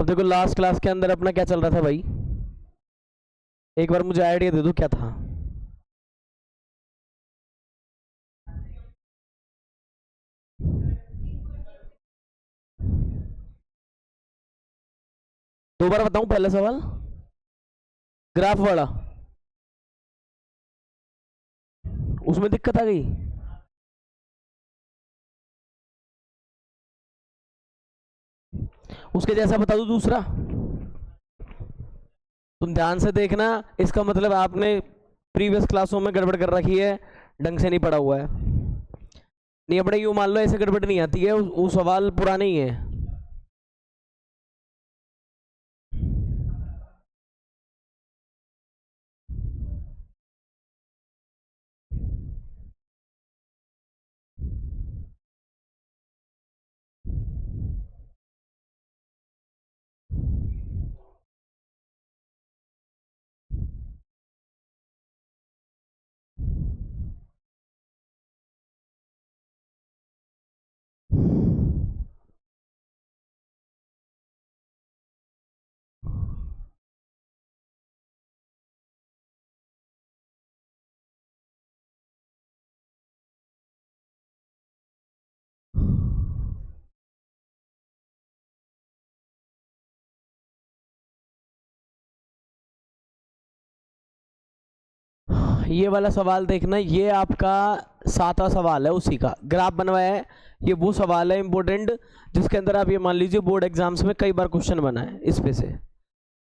देखो last class के अंदर अपना क्या चल रहा था भाई, एक बार मुझे आइडिया दे दो क्या था। दो बार बताऊं पहला सवाल, ग्राफ वाला, उसमें दिक्कत आ गई। उसके जैसा बता दो दूसरा। तुम ध्यान से देखना, इसका मतलब आपने प्रीवियस क्लासों में गड़बड़ कर रखी है, ढंग से नहीं पढ़ा हुआ है। नहीं अपने यूं मान लो ऐसे गड़बड़ नहीं आती है, वो सवाल पुराने ही है। ये वाला सवाल देखना, ये आपका 7वां सवाल है, उसी का ग्राफ बनवाया है। ये वो सवाल है इंपॉर्टेंट, जिसके अंदर आप ये मान लीजिए बोर्ड एग्जाम्स में कई बार क्वेश्चन बना है इस पे से।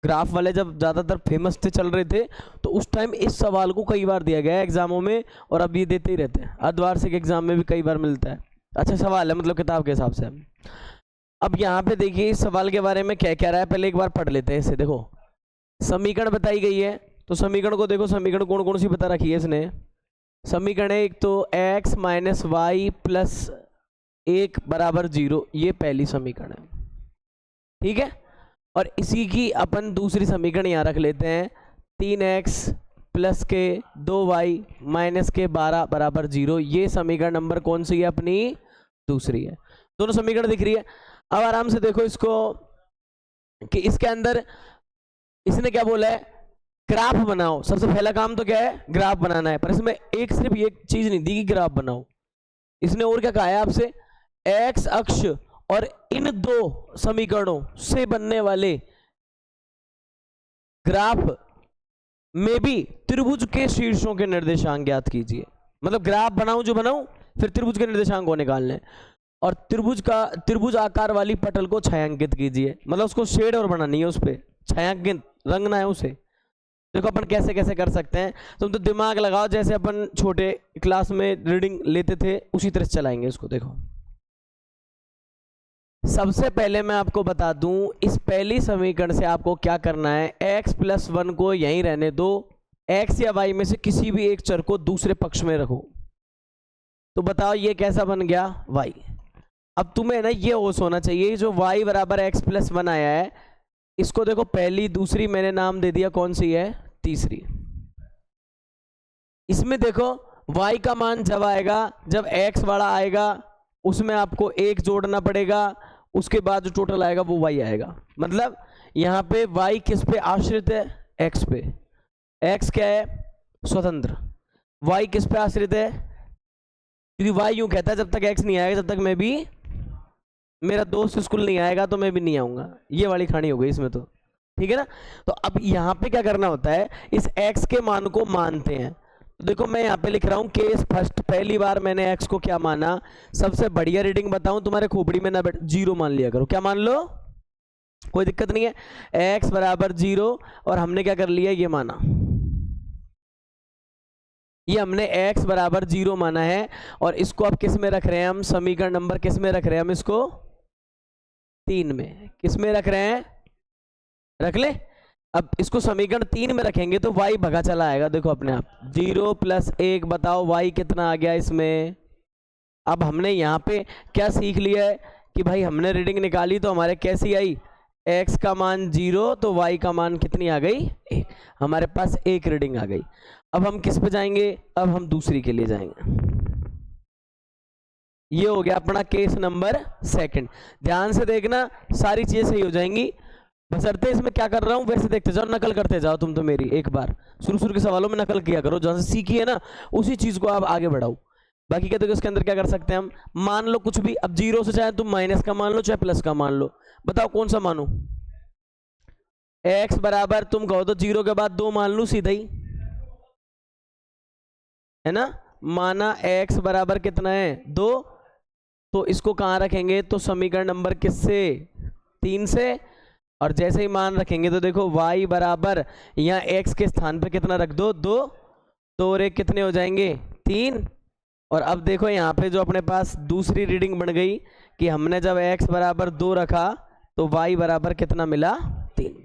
ग्राफ वाले जब ज़्यादातर फेमस थे, चल रहे थे, तो उस टाइम इस सवाल को कई बार दिया गया है एग्जामों में, और अब ये देते ही रहते हैं, अर्धवार्षिक एग्जाम में भी कई बार मिलता है। अच्छा सवाल है मतलब किताब के हिसाब से। अब यहाँ पे देखिए इस सवाल के बारे में क्या कह रहा है, पहले एक बार पढ़ लेते हैं इसे। देखो समीकरण बताई गई है, तो समीकरण को देखो, समीकरण कौन कौन सी बता रखी है इसने। समीकरण है एक तो x माइनस वाई प्लस 1 बराबर 0, ये पहली समीकरण है, ठीक है। और इसी की अपन दूसरी समीकरण यहाँ रख लेते हैं, 3x प्लस के 2y माइनस के 12 बराबर 0, ये समीकरण नंबर कौन सी है अपनी, दूसरी है। दोनों समीकरण दिख रही है। अब आराम से देखो इसको कि इसके अंदर इसने क्या बोला है, ग्राफ बनाओ। सबसे पहला काम तो क्या है, ग्राफ बनाना है, पर इसमें एक सिर्फ ये चीज नहीं दी कि ग्राफ बनाओ, इसने और क्या कहा है आपसे, एक्स अक्ष और इन दो समीकरणों से बनने वाले ग्राफ में भी त्रिभुज के शीर्षों के निर्देशांक ज्ञात कीजिए। मतलब ग्राफ बनाऊं जो बनाऊं, फिर त्रिभुज के निर्देशांक को निकालने, और त्रिभुज आकार वाली पटल को छायांकित कीजिए। मतलब उसको शेड और बनानी है, उस पर छायांकित रंगना है उसे। देखो अपन कैसे कैसे कर सकते हैं, तुम तो दिमाग लगाओ, जैसे अपन छोटे क्लास में रीडिंग लेते थे उसी तरह चलाएंगे इसको। देखो सबसे पहले मैं आपको बता दूं, इस पहली समीकरण से आपको क्या करना है, x प्लस 1 को यहीं रहने दो, x या y में से किसी भी एक चर को दूसरे पक्ष में रखो। तो बताओ ये कैसा बन गया, y। अब तुम्हें ना ये होश होना चाहिए, जो y बराबर x प्लस 1 आया है, इसको देखो पहली दूसरी मैंने नाम दे दिया, कौन सी है, तीसरी। इसमें देखो y का मान जब आएगा, जब x वाला आएगा उसमें आपको 1 जोड़ना पड़ेगा, उसके बाद जो टोटल आएगा वो y आएगा। मतलब यहाँ पे y किस पे आश्रित है, x पे। x क्या है, स्वतंत्र। y किस पे आश्रित है, क्योंकि y यूं कहता है जब तक x नहीं आएगा तब तक मैं भी, मेरा दोस्त स्कूल नहीं आएगा तो मैं भी नहीं आऊंगा, ये वाली कहानी हो गई इसमें तो, ठीक है ना। तो अब यहाँ पे क्या करना होता है, इस x के मान को मानते हैं। तो देखो मैं यहाँ पे लिख रहा हूँ केस फर्स्ट, पहली बार मैंने x को क्या माना, सबसे बढ़िया रीडिंग बताऊं तुम्हारे खोपड़ी में ना बैठ, 0 मान लिया करो। क्या मान लो, कोई दिक्कत नहीं है, x बराबर 0, और हमने क्या कर लिया, ये माना, ये हमने x बराबर 0 माना है। और इसको अब किस में रख रहे हैं हम, समीकरण नंबर किस में रख रहे हैं हम, इसको 3 में। किस में रख रहे हैं, रख ले। अब इसको समीकरण 3 में रखेंगे तो y भगा चला आएगा, देखो अपने आप, 0 प्लस 1, बताओ y कितना आ गया इसमें। अब हमने यहाँ पे क्या सीख लिया है कि भाई हमने रीडिंग निकाली तो हमारे कैसी आई, x का मान 0 तो y का मान कितनी आ गई, 1। हमारे पास एक रीडिंग आ गई। अब हम किस पे जाएंगे, अब हम दूसरी के लिए जाएंगे। ये हो गया अपना केस नंबर 2। ध्यान से देखना सारी चीजें सही हो जाएंगी। बशर्ते इसमें क्या कर रहा हूँ वैसे देखते जाओ, नकल करते जाओ तुम तो मेरी। एक बार शुरू के सवालों में नकल किया करो, जहां से सीखी है ना उसी चीज को आप आगे बढ़ाओ। बाकी क्या देखो इसके अंदर क्या कर सकते हैं हम, मान लो कुछ भी, अब जीरो से चाहे तुम माइनस का मान लो चाहे प्लस का मान लो, बताओ कौन सा मानो। x बराबर तुम कहो तो जीरो के बाद 2 मान लू सीधा ही, है ना। माना x बराबर कितना है 2, तो इसको कहां रखेंगे, तो समीकरण नंबर किससे 3 से। और जैसे ही मान रखेंगे तो देखो y बराबर यहाँ x के स्थान पे कितना रख दो 2, तो और एक कितने हो जाएंगे 3। और अब देखो यहाँ पे जो अपने पास दूसरी रीडिंग बन गई कि हमने जब x बराबर 2 रखा तो y बराबर कितना मिला 3।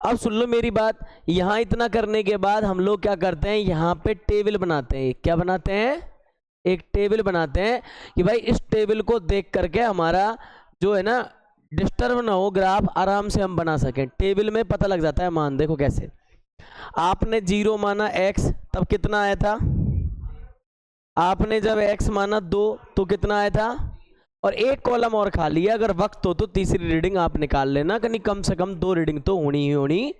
अब सुन लो मेरी बात, यहां इतना करने के बाद हम लोग क्या करते हैं, यहाँ पे टेबल बनाते हैं। क्या बनाते हैं, एक टेबल बनाते हैं कि भाई इस टेबल को देख करके हमारा जो है ना डिस्टर्ब ना हो ग्राफ, आराम से हम बना सकें। टेबल में पता लग जाता है मान, देखो कैसे। आपने 0 माना x तब कितना आया था, आपने जब x माना 2 तो कितना आया था, और एक कॉलम और खा लिया। अगर वक्त हो तो तीसरी रीडिंग आप निकाल लेना, कहीं कम से कम 2 रीडिंग तो होनी ही होनी।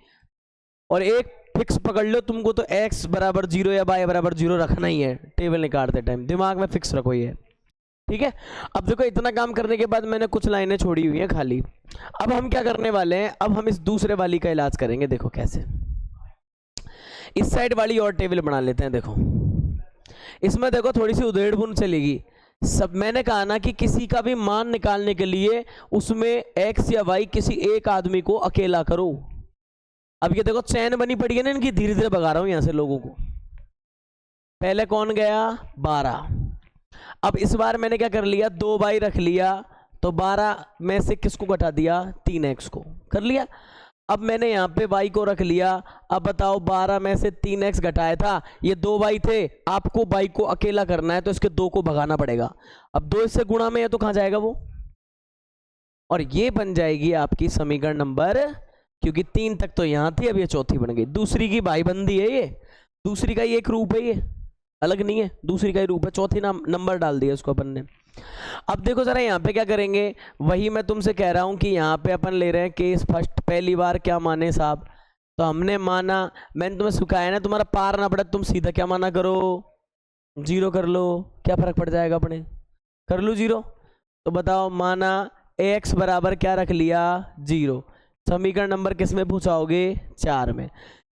और एक फिक्स पकड़ लो, तुमको तो x बराबर 0 या y बराबर 0 रखना ही है टेबल निकालते टाइम, दिमाग में फिक्स रखो ये, ठीक है। अब देखो इतना काम करने के बाद मैंने कुछ लाइनें छोड़ी हुई हैं खाली। अब हम क्या करने वाले हैं, अब हम इस दूसरे वाली का इलाज करेंगे। देखो कैसे, इस साइड वाली और टेबल बना लेते हैं। देखो इसमें देखो थोड़ी सी उधेड़-बुन चलेगी। सब मैंने कहा ना कि किसी का भी मान निकालने के लिए उसमें x या y किसी एक आदमी को अकेला करो। अब ये देखो चैन बनी पड़ी है ना इनकी, धीरे धीरे भगा रहा हूं यहां से लोगों को। पहले कौन गया 12, अब इस बार मैंने क्या कर लिया 2y रख लिया, तो 12 में से किसको घटा दिया 3x को, कर लिया। अब मैंने यहाँ पे y को रख लिया, अब बताओ 12 में से 3x घटाया था, ये 2y थे, आपको y को अकेला करना है तो इसके 2 को भगाना पड़ेगा। अब 2 इससे गुणा में है तो कहाँ जाएगा वो, और ये बन जाएगी आपकी समीकरण नंबर, क्योंकि 3 तक तो यहाँ थी, अब ये चौथी बन गई। दूसरी की भाईबंदी है ये, दूसरी का ही एक रूप है, ये अलग नहीं है, दूसरी का ही रूप है, चौथी नंबर डाल दिया इसको अपन ने। अब देखो जरा यहाँ पे क्या करेंगे, वही मैं तुमसे कह रहा हूं कि यहाँ पे अपन ले रहे हैं केस फर्स्ट। पहली बार क्या माने साहब, तो हमने माना, मैंने तुम्हें सिखाया ना, तुम्हारा पार ना पड़े तुम सीधा क्या माना करो 0 कर लो, क्या फर्क पड़ जाएगा अपने, कर लो 0। तो बताओ माना x बराबर क्या रख लिया 0, समीकरण नंबर किस में पहुंचाओगे 4 में,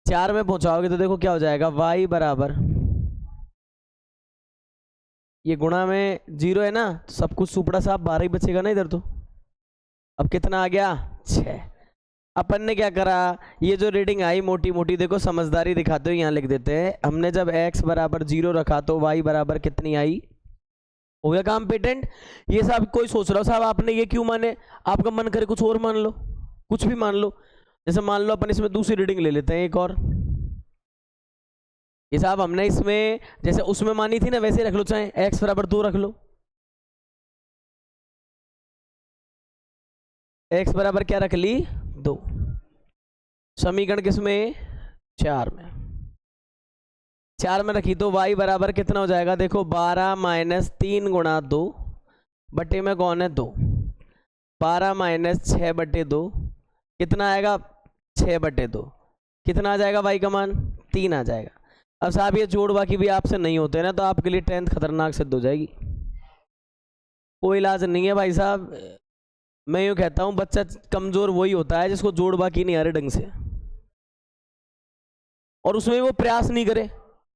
4 में पहुंचाओगे तो देखो क्या हो जाएगा y बराबर, ये गुणा में 0 है ना, तो सब कुछ सुपड़ा साहब 12 ही बचेगा ना इधर तो। अब कितना आ गया 6। अपन ने क्या करा, ये जो रीडिंग आई मोटी मोटी, देखो समझदारी दिखाते हो यहाँ लिख देते हैं। हमने जब x बराबर 0 रखा तो y बराबर कितनी आई, हो गया काम पेटेंट। ये साहब कोई सोच रहा हो साहब आपने ये क्यों माने, आपका मन करे कुछ और मान लो, कुछ भी मान लो। जैसे मान लो अपन इसमें दूसरी रीडिंग ले लेते हैं एक और, ये साहब हमने इसमें जैसे उसमें मानी थी ना वैसे रख लो, चाहे x बराबर 2 रख लो, x बराबर क्या रख ली 2, समीकरण किसमें 4 में, 4 में रखी तो y बराबर कितना हो जाएगा, देखो 12 माइनस 3 गुणा 2 बटे में कौन है 2, 12 माइनस 6 बटे 2 कितना आएगा 6 बटे 2, कितना आ जाएगा y का मान 3 आ जाएगा। अब साहब ये जोड़ बाकी भी आपसे नहीं होते ना तो आपके लिए 10th खतरनाक सिद्ध हो जाएगी, कोई इलाज नहीं है भाई साहब। मैं यूँ कहता हूँ बच्चा कमजोर वही होता है जिसको जोड़ बाकी नहीं आ रहे ढंग से, और उसमें वो प्रयास नहीं करे।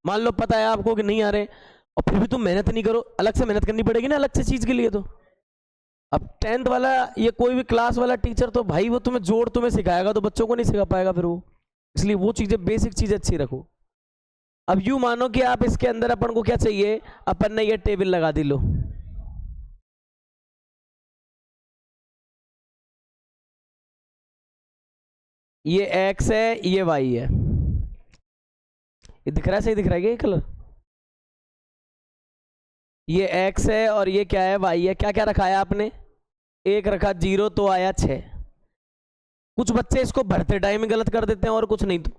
मान लो पता है आपको कि नहीं आ रहे और फिर भी तुम मेहनत नहीं करो, अलग से मेहनत करनी पड़ेगी ना अलग से चीज के लिए। तो अब 10th वाला ये कोई भी क्लास वाला टीचर तो भाई वो तुम्हें जोड़ तुम्हें सिखाएगा तो बच्चों को नहीं सिखा पाएगा फिर वो, इसलिए वो चीजें बेसिक चीजें अच्छी रखो। अब यूं मानो कि आप इसके अंदर अपन को क्या चाहिए, अपन ने ये टेबल लगा दी, लो ये x है ये y है, ये दिख रहा है सही दिख रहा है ये कलर, ये x है और ये क्या है y है। क्या क्या रखा है आपने, 1 रखा 0 तो आया 6। कुछ बच्चे इसको भरते टाइम में गलत कर देते हैं और कुछ नहीं, तो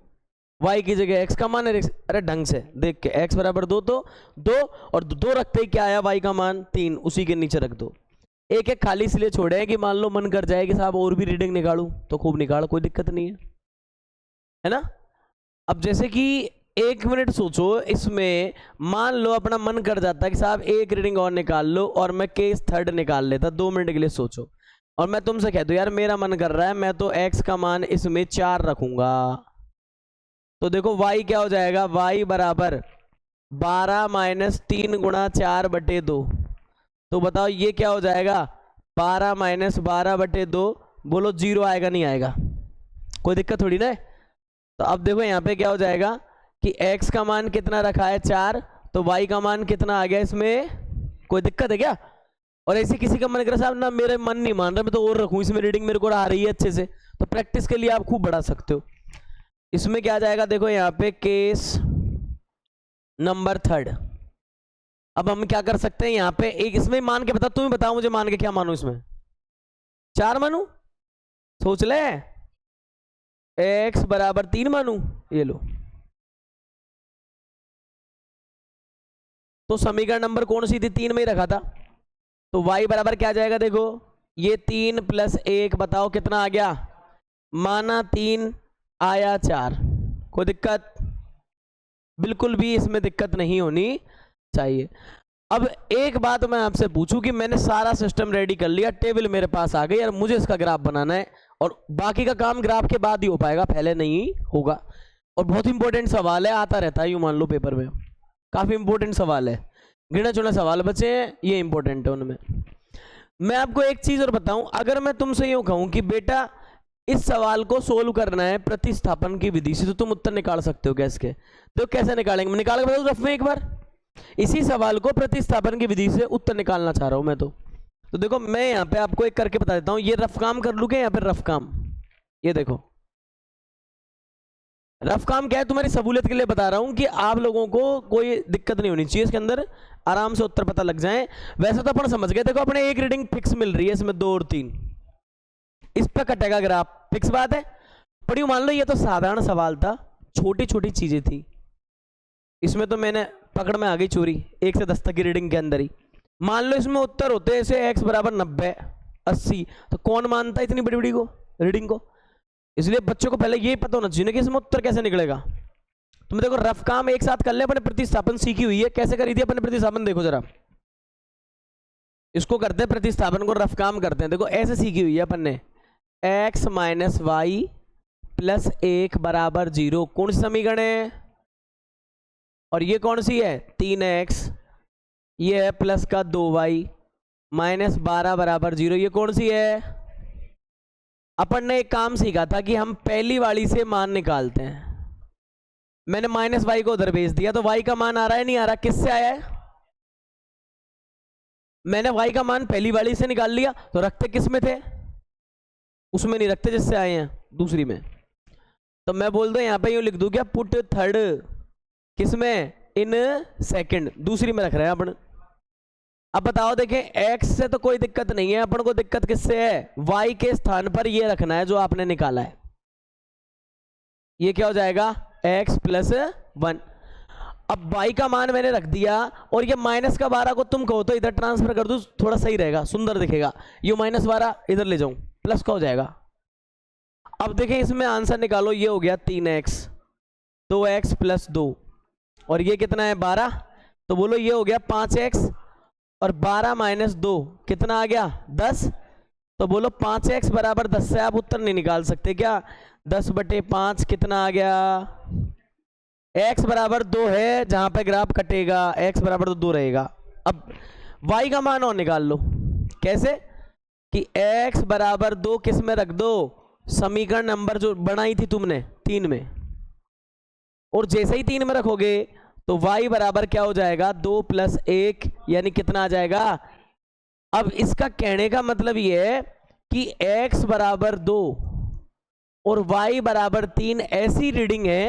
y की जगह x का मान है, अरे ढंग से देख के x बराबर 2 तो 2 और 2 रखते ही क्या आया y का मान 3, उसी के नीचे रख दो। एक एक खाली इसलिए छोड़े हैं कि मान लो मन कर जाए कि साहब और भी रीडिंग निकालूं, तो खूब निकाल, कोई दिक्कत नहीं है ना। अब जैसे कि 1 मिनट सोचो, इसमें मान लो अपना मन कर जाता है कि साहब एक रीडिंग और निकाल लो और मैं केस थर्ड निकाल लेता, 2 मिनट के लिए सोचो, और मैं तुमसे कह दूं यार मेरा मन कर रहा है मैं तो x का मान इसमें 4 रखूंगा, तो देखो y क्या हो जाएगा, y बराबर 12 माइनस 3 गुणा 4/2, तो बताओ ये क्या हो जाएगा, 12 माइनस 12/2, बोलो 0 आएगा नहीं आएगा, कोई दिक्कत थोड़ी ना है। तो अब देखो यहाँ पे क्या हो जाएगा कि x का मान कितना रखा है 4, तो y का मान कितना आ गया इसमें, कोई दिक्कत है क्या। और ऐसे किसी का मन करे साहब ना मेरे मन नहीं मान रहा मैं तो और रखूं, इसमें रीडिंग मेरे को आ रही है अच्छे से, तो प्रैक्टिस के लिए आप खूब बढ़ा सकते हो। इसमें क्या आ जाएगा देखो यहाँ पे केस नंबर थर्ड। अब हम क्या कर सकते हैं यहाँ पे एक इसमें मान के बता, तुम ही बताओ मुझे मान के क्या मानू, इसमें 4 मानू, सोच ले, x बराबर 3 मानू, ये लो, तो समीकरण नंबर कौन सी थी, 3 में ही रखा था, तो y बराबर क्या आ जाएगा देखो, ये 3 + 1 बताओ कितना आ गया, माना 3 आया 4, कोई दिक्कत, बिल्कुल भी इसमें दिक्कत नहीं होनी चाहिए। अब एक बात मैं आपसे पूछूं कि मैंने सारा सिस्टम रेडी कर लिया, टेबल मेरे पास आ गई, यार मुझे इसका ग्राफ बनाना है, और बाकी का काम ग्राफ के बाद ही हो पाएगा, पहले नहीं होगा, और बहुत इंपॉर्टेंट सवाल है, आता रहता है यूं मान लो पेपर में, काफी इंपॉर्टेंट सवाल है, गिने चुने सवाल बचे हैं, ये इंपॉर्टेंट है उनमें। मैं आपको एक चीज और बताऊं, अगर मैं तुमसे यूं कहूं कि बेटा इस सवाल को सोल्व करना है प्रतिस्थापन की विधि से, तो तुम उत्तर निकाल सकते हो गैस के, तो कैसे निकालेंगे, मैं निकाल के बताऊं रफ में एक बार, इसी सवाल को प्रतिस्थापन की विधि से उत्तर निकालना चाह रहा हूं मैं, तो देखो मैं यहां पे आपको एक करके बता देता हूं, ये रफ काम कर लूंगे यहाँ पे रफ काम, ये देखो रफ काम क्या है, तुम्हारी सहूलियत के लिए बता रहा हूं कि आप लोगों को कोई दिक्कत नहीं होनी चाहिए इसके अंदर, आराम से उत्तर पता लग जाए। वैसे तो अपन समझ गए, देखो अपने एक रीडिंग फिक्स मिल रही है इसमें 2 और 3, इस पर कटेगा ग्राफ, फिक्स बात है, पढ़ियो मान लो, ये तो साधारण सवाल था, छोटी छोटी चीजें थी, इसमें तो मैंने पकड़ में आ गई चोरी 1 से 10 तक की रीडिंग के अंदर ही, मान लो इसमें उत्तर होते हैं ऐसे x बराबर 90 80, तो कौन मानता है इतनी बड़ी बड़ी को रीडिंग को, इसलिए बच्चों को पहले ये पता होना चाहिए कि इसमें उत्तर कैसे निकलेगा। तुम देखो रफ काम एक साथ कर ले, अपने प्रतिस्थापन सीखी हुई है, कैसे करी थी अपने प्रतिस्थापन, देखो जरा इसको करते हैं प्रतिस्थापन को, रफ काम करते हैं, देखो ऐसे सीखी हुई है अपन ने, x माइनस वाई प्लस 1 बराबर 0, कौन सी समीकरण है, और ये कौन सी है 3x, ये है प्लस का 2y माइनस 12 बराबर 0, ये कौन सी है, अपन ने एक काम सीखा था कि हम पहली वाली से मान निकालते हैं, मैंने माइनस वाई को उधर भेज दिया, तो y का मान आ रहा है नहीं आ रहा, किससे आया है, मैंने y का मान पहली वाली से निकाल लिया, तो रखते किस में थे, उसमें नहीं रखते जिससे आए हैं, दूसरी में, तो मैं बोल दूं यहाँ पे यूं लिख दूं क्या, पुट थर्ड किसमें, इन सेकंड, दूसरी में रख रहे हैं अपन। अब बताओ देखें x से तो कोई दिक्कत नहीं है, अपन को दिक्कत किससे है, y के स्थान पर ये रखना है जो आपने निकाला है, ये क्या हो जाएगा x + 1, अब y का मान मैंने रख दिया, और ये माइनस का 12 को तुम कहो तो इधर ट्रांसफर कर दो, थोड़ा सही रहेगा, सुंदर दिखेगा, ये -12 इधर ले जाऊं, प्लस का हो जाएगा। अब देखें इसमें आंसर निकालो, ये हो गया 3x, 2x + 2, और ये कितना है 12, तो बोलो ये हो गया 5x, और 12 - 2 कितना आ गया 10, तो बोलो 5x बराबर 10 से आप उत्तर नहीं निकाल सकते क्या, 10/5 कितना आ गया, x बराबर 2 है, जहां पे ग्राफ कटेगा x बराबर 2 रहेगा। अब y का मान और निकाल लो, कैसे कि x बराबर 2 किस में रख दो, समीकरण नंबर जो बनाई थी तुमने 3 में, और जैसे ही 3 में रखोगे तो y बराबर क्या हो जाएगा 2 + 1 यानी कितना आ जाएगा। अब इसका कहने का मतलब ये है कि x बराबर 2 और y बराबर 3 ऐसी रीडिंग है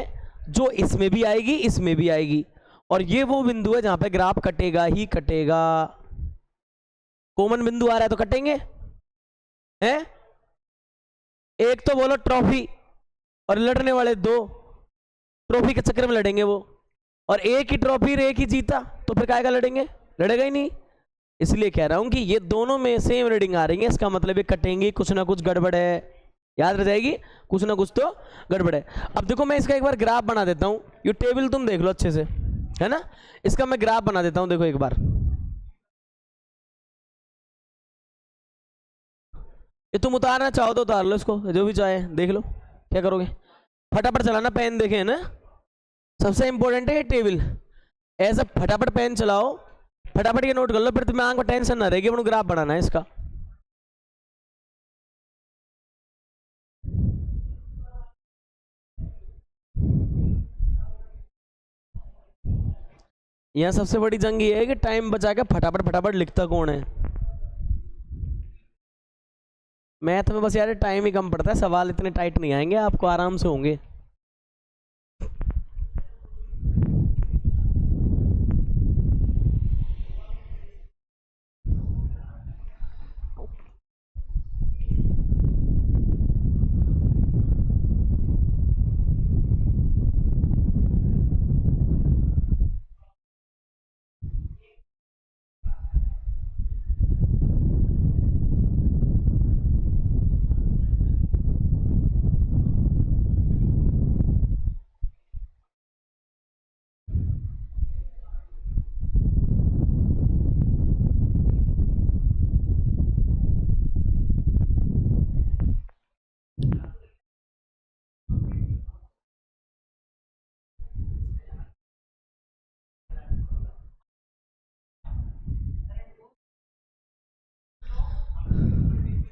जो इसमें भी आएगी इसमें भी आएगी, और ये वो बिंदु है जहां पे ग्राफ कटेगा ही कटेगा, कॉमन बिंदु आ रहा है तो कटेंगे हैं। एक तो बोलो ट्रॉफी, और लड़ने वाले 2 ट्रॉफी के चक्कर में लड़ेंगे वो, और एक ही ट्रॉफी एक ही जीता तो फिर काहे का लड़ेंगे, लड़ेगा ही नहीं। इसलिए कह रहा हूं कि ये दोनों में सेम रीडिंग आ रही है, इसका मतलब ये कटेंगी, कुछ ना कुछ गड़बड़ है, याद रह जाएगी, कुछ ना कुछ तो गड़बड़ है। अब देखो मैं इसका एक बार ग्राफ बना देता हूं, ये टेबल तुम देख लो अच्छे से, है ना, इसका मैं ग्राफ बना देता हूं, देखो एक बार, ये तुम उतारना चाहो तो उतार लो इसको, जो भी चाहे देख लो, क्या करोगे, फटाफट चलाना, पेन देखे ना, सबसे इंपॉर्टेंट है ये टेबल, ऐसा फटाफट पेन चलाओ, फटाफट ये नोट कर लो, फिर तुम्हें आंख में टेंशन ना रहेगी, अपना ग्राफ बनाना है इसका। यहाँ सबसे बड़ी जंग ये है कि टाइम बचा के फटाफट फटाफट लिखता कौन है। मैथ में बस यार टाइम ही कम पड़ता है, सवाल इतने टाइट नहीं आएंगे, आपको आराम से होंगे।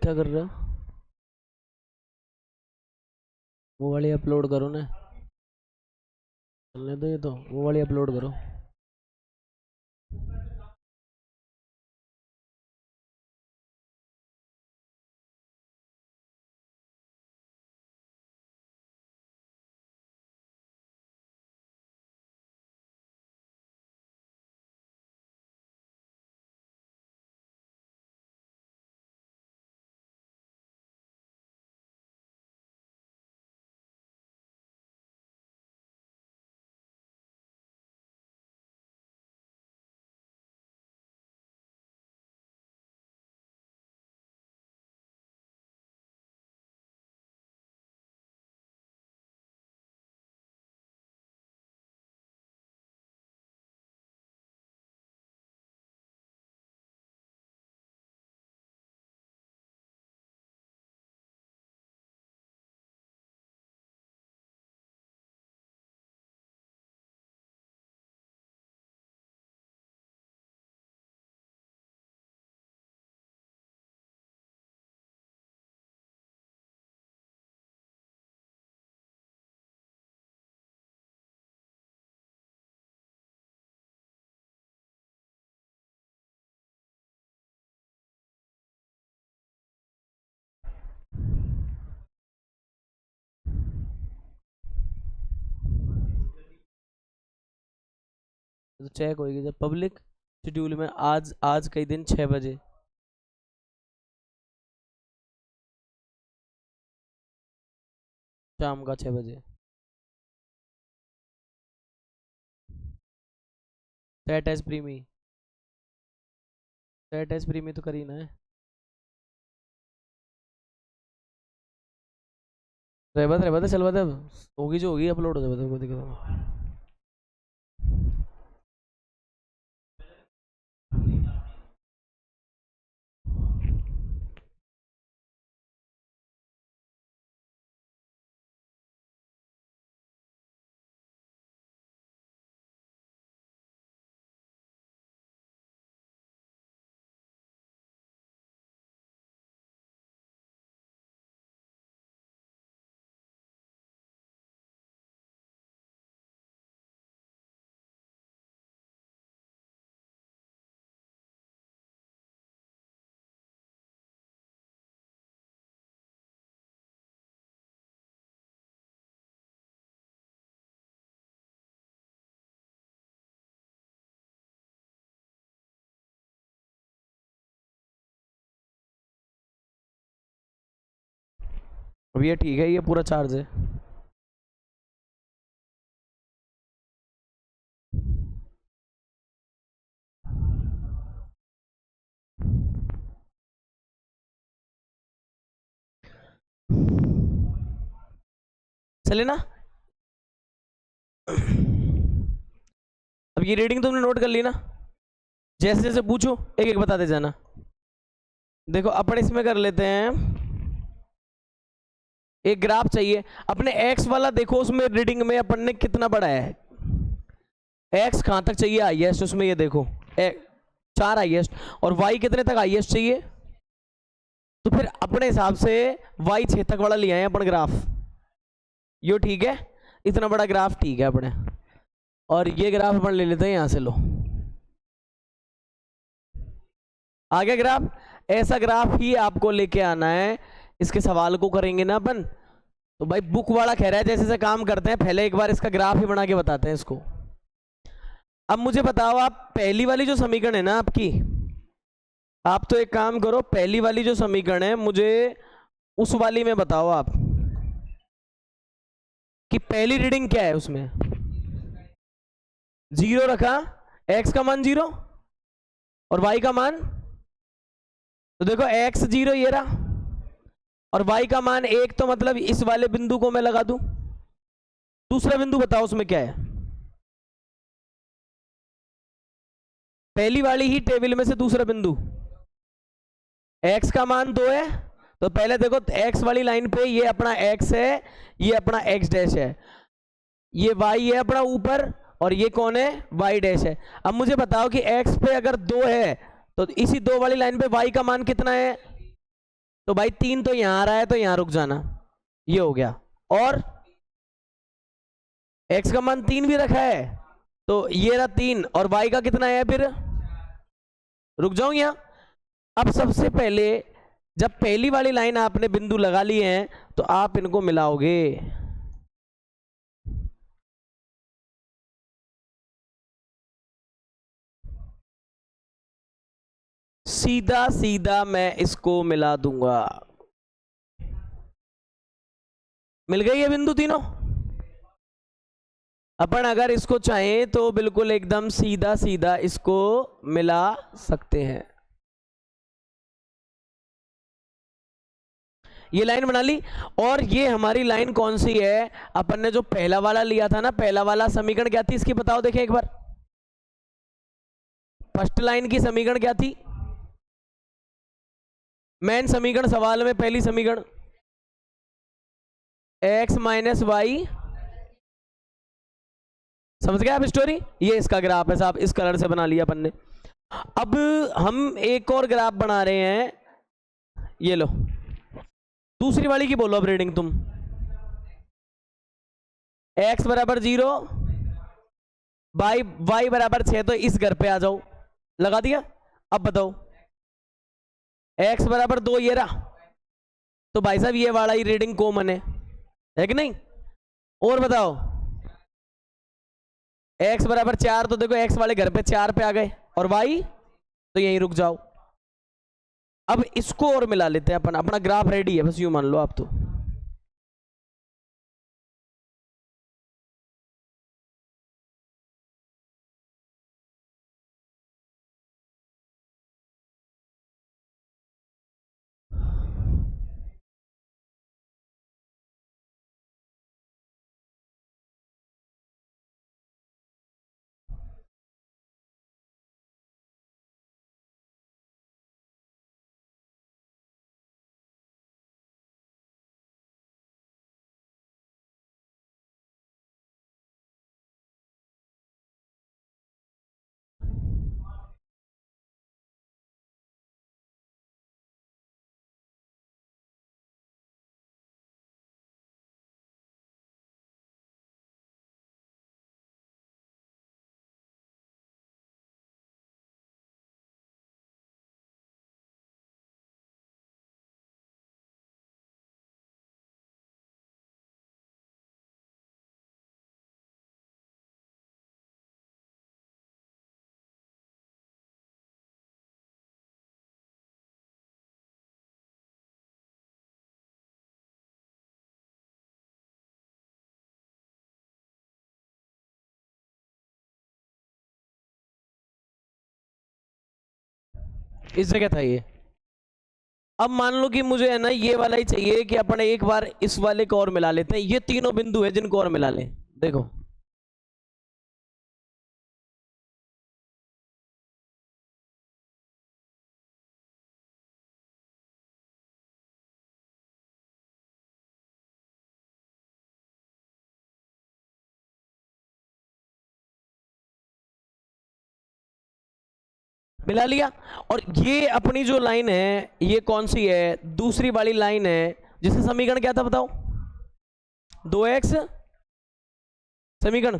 क्या कर रहे हो, वो वाली अपलोड करो ना, चलने दो, ये तो वो वाली अपलोड करो। तो चेक होगी जब पब्लिक शेड्यूल में, आज आज कई दिन 6 बजे, शाम का 6 बजे, सेट एज प्रीमी, सेट एज प्रीमी तो करी ना है, रह बता चल बता, होगी जो होगी, अपलोड हो जाए, बता कोई दिक्कत नहीं। अब ये ठीक है, ये पूरा चार्ज है। चले ना। अब ये रीडिंग तुमने नोट कर ली ना, जैसे जैसे पूछो एक एक बताते जाना। देखो अपन इसमें कर लेते हैं, एक ग्राफ चाहिए अपने एक्स वाला। देखो उसमें रीडिंग में अपन ने कितना बढ़ाया है, एक्स कहां तक चाहिए हाईएस्ट, उसमें ये देखो 4 हाईएस्ट, और वाई कितने तक हाईएस्ट चाहिए। तो फिर अपने हिसाब से वाई 6 तक वाला लिया है अपन ग्राफ, यो ठीक है, इतना बड़ा ग्राफ ठीक है अपने। और ये ग्राफ अपन ले लेते हैं, यहां से लो आ गया ग्राफ। ऐसा ग्राफ ही आपको लेके आना है, इसके सवाल को करेंगे ना अपन। तो भाई बुक वाला कह रहा है जैसे जैसे काम करते हैं, पहले एक बार इसका ग्राफ ही बना के बताते हैं इसको। अब मुझे बताओ, आप पहली वाली जो समीकरण है ना आपकी, आप तो एक काम करो, पहली वाली जो समीकरण है मुझे उस वाली में बताओ आप कि पहली रीडिंग क्या है उसमें। 0 रखा, x का मान 0 और y का मान, तो देखो x 0 ये रहा, और y का मान 1, तो मतलब इस वाले बिंदु को मैं लगा दूं। दूसरा बिंदु बताओ उसमें क्या है, पहली वाली ही टेबल में से दूसरा बिंदु, x का मान 2 है। तो पहले देखो x वाली लाइन पे ये अपना x है, ये अपना x डैश है, ये y है अपना ऊपर, और ये कौन है, y डैश है। अब मुझे बताओ कि x पे अगर 2 है तो इसी 2 वाली लाइन पे y का मान कितना है। तो भाई 3 तो यहां आ रहा है, तो यहां रुक जाना, ये हो गया। और x का मान 3 भी रखा है, तो ये रहा 3, और y का कितना है, फिर रुक जाऊं यहां। अब सबसे पहले जब पहली वाली लाइन आपने बिंदु लगा लिए हैं, तो आप इनको मिलाओगे। सीधा सीधा मैं इसको मिला दूंगा, मिल गई है बिंदु तीनों। अपन अगर इसको चाहें तो बिल्कुल एकदम सीधा सीधा इसको मिला सकते हैं। ये लाइन बना ली, और ये हमारी लाइन कौन सी है, अपन ने जो पहला वाला लिया था ना, पहला वाला समीकरण क्या थी इसकी बताओ, देखें एक बार। फर्स्ट लाइन की समीकरण क्या थी, मेन समीकरण सवाल में पहली समीकरण, x माइनस वाई। समझ गए आप स्टोरी, ये इसका ग्राफ है साहब, इस कलर से बना लिया अपन ने। अब हम एक और ग्राफ बना रहे हैं, ये लो दूसरी वाली की बोलो अब रीडिंग तुम। x बराबर 0, y बराबर 6, तो इस घर पे आ जाओ, लगा दिया। अब बताओ x बराबर 2 ये रहा, तो भाई साहब ये वाला ही रीडिंग कॉमन है कि नहीं। और बताओ x बराबर 4, तो देखो x वाले घर पे 4 पे आ गए, और y तो यहीं रुक जाओ। अब इसको और मिला लेते हैं अपन, अपना ग्राफ रेडी है, बस यूं मान लो आप तो। इस जगह था ये, अब मान लो कि मुझे है ना ये वाला ही चाहिए, कि अपन एक बार इस वाले को और मिला लेते हैं। ये तीनों बिंदु है जिनको और मिला लें। देखो मिला लिया। और ये अपनी जो लाइन है ये कौन सी है? दूसरी वाली लाइन है, जिसका समीकरण क्या था बताओ? 2x समीकरण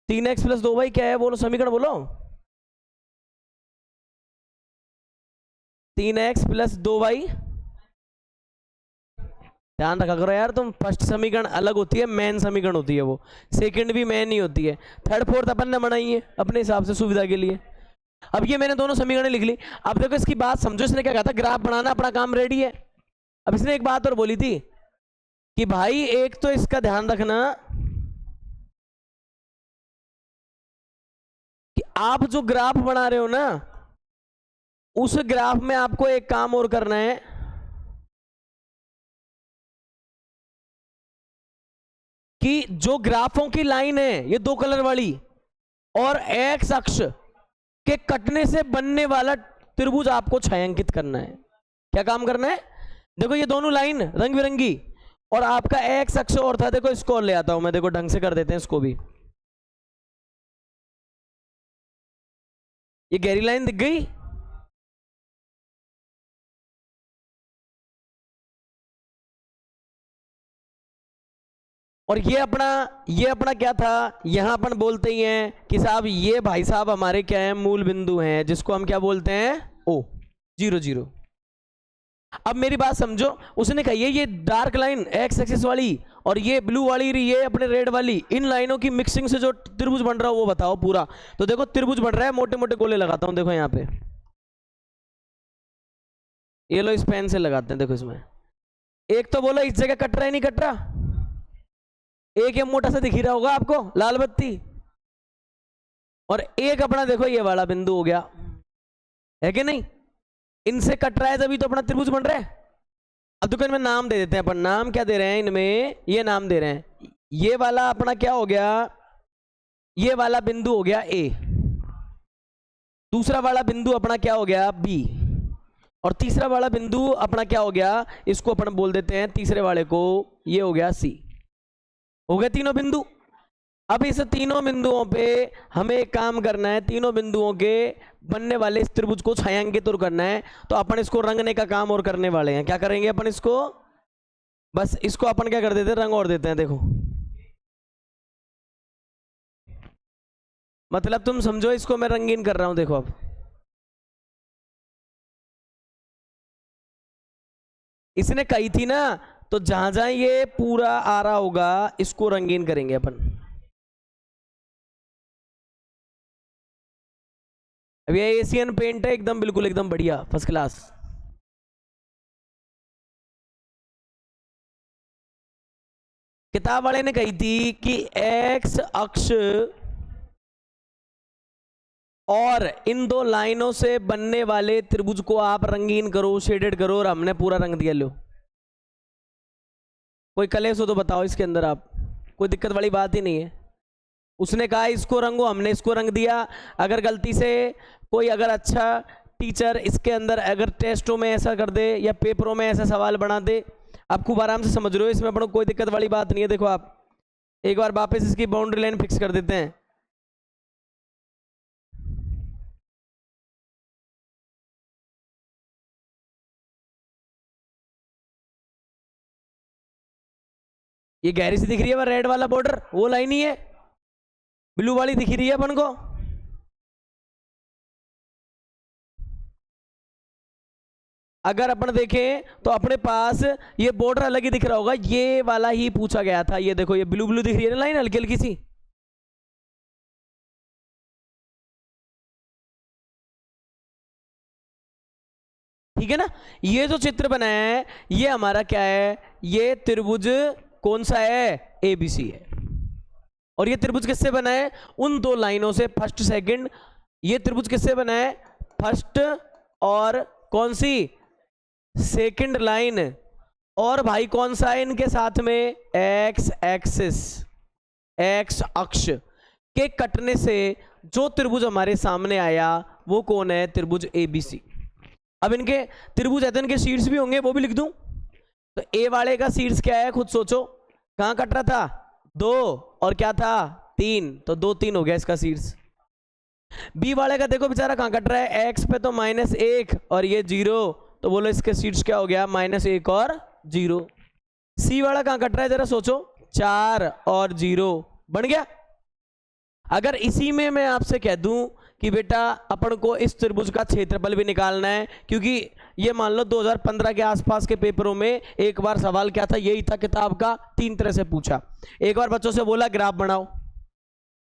3x प्लस 2y क्या है? बोलो समीकरण बोलो। 3x plus 2y। ध्यान रखा करो यार तुम, फर्स्ट समीकरण अलग होती है, मेन समीकरण होती है वो, सेकंड भी मेन ही होती है, थर्ड फोर्थ अपन ने बनाई है अपने हिसाब से सुविधा के लिए। अब ये मैंने दोनों समीकरण लिख ली। अब देखो इसकी बात समझो, इसने क्या कहा था? ग्राफ बनाना, अपना काम रेडी है। अब इसने एक बात और बोली थी कि भाई एक तो इसका ध्यान रखना कि आप जो ग्राफ बना रहे हो ना, उस ग्राफ में आपको एक काम और करना है कि जो ग्राफों की लाइन है ये दो कलर वाली, और एक्स अक्ष के कटने से बनने वाला त्रिभुज आपको छायांकित करना है। क्या काम करना है? देखो ये दोनों लाइन रंग बिरंगी, और आपका एक्स अक्ष और था, देखो इसको और ले आता हूं मैं, देखो ढंग से कर देते हैं इसको भी। ये गहरी लाइन दिख गई? और ये अपना क्या था? यहां अपन बोलते ही हैं कि साहब ये भाई साहब हमारे क्या है? मूल बिंदु हैं, जिसको हम क्या बोलते हैं? ओ 0 0। अब मेरी बात समझो, उसने कही है ये डार्क लाइन एक्स एक्सिस वाली और ये ब्लू वाली, ये अपने रेड वाली, इन लाइनों की मिक्सिंग से जो त्रिभुज बन रहा है वो बताओ पूरा। तो देखो त्रिभुज बन रहा है, मोटे मोटे गोले लगाता हूं, देखो यहां पे, ये लो इस पेन से लगाते हैं। देखो इसमें एक तो बोलो इस जगह कट रहा है, नहीं कट रहा? एक ये मोटा सा दिख ही रहा होगा आपको, लाल बत्ती। और एक अपना देखो ये वाला बिंदु हो गया, है कि नहीं? इनसे कट रहा है तभी तो अपना त्रिभुज बन रहा है। अब देखो इनमें नाम दे देते हैं अपन। नाम क्या दे रहे हैं इनमें? ये नाम दे रहे हैं, ये वाला अपना क्या हो गया? ये वाला बिंदु हो गया ए, दूसरा वाला बिंदु अपना क्या हो गया? बी, और तीसरा वाला बिंदु अपना क्या हो गया? इसको अपन बोल देते हैं तीसरे वाले को, ये हो गया सी। हो गए तीनों बिंदु। अब इस तीनों बिंदुओं पे हमें एक काम करना है, तीनों बिंदुओं के बनने वाले इस त्रिभुज को छायांकित और करना है। तो अपन इसको रंगने का काम और करने वाले हैं। क्या करेंगे अपन इसको? बस इसको अपन क्या कर देते हैं? रंग और देते हैं। देखो मतलब तुम समझो, इसको मैं रंगीन कर रहा हूं। देखो अब इसने कही थी ना, तो जहां जहां ये पूरा आ रहा होगा इसको रंगीन करेंगे अपन। अब ये एशियन पेंट है, एकदम बिल्कुल एकदम बढ़िया फर्स्ट क्लास। किताब वाले ने कही थी कि एक्स अक्ष और इन दो लाइनों से बनने वाले त्रिभुज को आप रंगीन करो, शेडेड करो, और हमने पूरा रंग दिया। लो कोई कलेश हो तो बताओ इसके अंदर, आप कोई दिक्कत वाली बात ही नहीं है। उसने कहा इसको रंगो, हमने इसको रंग दिया। अगर गलती से कोई अगर अच्छा टीचर इसके अंदर अगर टेस्टों में ऐसा कर दे या पेपरों में ऐसा सवाल बना दे, आप खूब आराम से समझ रहे हो, इसमें अपनों कोई दिक्कत वाली बात नहीं है। देखो आप एक बार वापस इसकी बाउंड्री लाइन फिक्स कर देते हैं। ये गहरी सी दिख रही है वो रेड वाला बॉर्डर, वो लाइन ही है। ब्लू वाली दिख रही है अपन को। अगर अपन देखें तो अपने पास ये बॉर्डर अलग ही दिख रहा होगा, ये वाला ही पूछा गया था। ये देखो ये ब्लू ब्लू दिख रही है ना लाइन, हल्की हल्की सी। ठीक है ना? ये जो चित्र बनाया है ये हमारा क्या है? ये त्रिभुज कौन सा है? एबीसी है। और ये त्रिभुज किससे बना है? उन दो लाइनों से, फर्स्ट सेकंड। ये त्रिभुज किससे बना है? फर्स्ट और कौन सी? Second line. और भाई कौन सा है इनके साथ में? एक्स एक्सिस, एक्स अक्ष के कटने से जो त्रिभुज हमारे सामने आया वो कौन है? त्रिभुज एबीसी। अब इनके त्रिभुज है तो इनके शीर्ष भी होंगे, वो भी लिख दूं। तो ए वाले का शीर्ष क्या है खुद सोचो, कहां कट रहा था? 2 और क्या था? 3, तो 2 3 हो गया इसका शीर्ष। बी वाले का देखो बेचारा कहां कट रहा है, एक्स पे तो -1 और ये 0, तो बोलो इसके शीर्ष क्या हो गया? -1 और 0। सी वाला कहां कट रहा है जरा सोचो, 4 और 0 बन गया। अगर इसी में मैं आपसे कह दूं कि बेटा अपन को इस त्रिभुज का क्षेत्रफल भी निकालना है, क्योंकि ये मान लो 2015 के आसपास के पेपरों में एक बार सवाल क्या था, यही था किताब का, 3 तरह से पूछा। एक बार बच्चों से बोला ग्राफ बनाओ,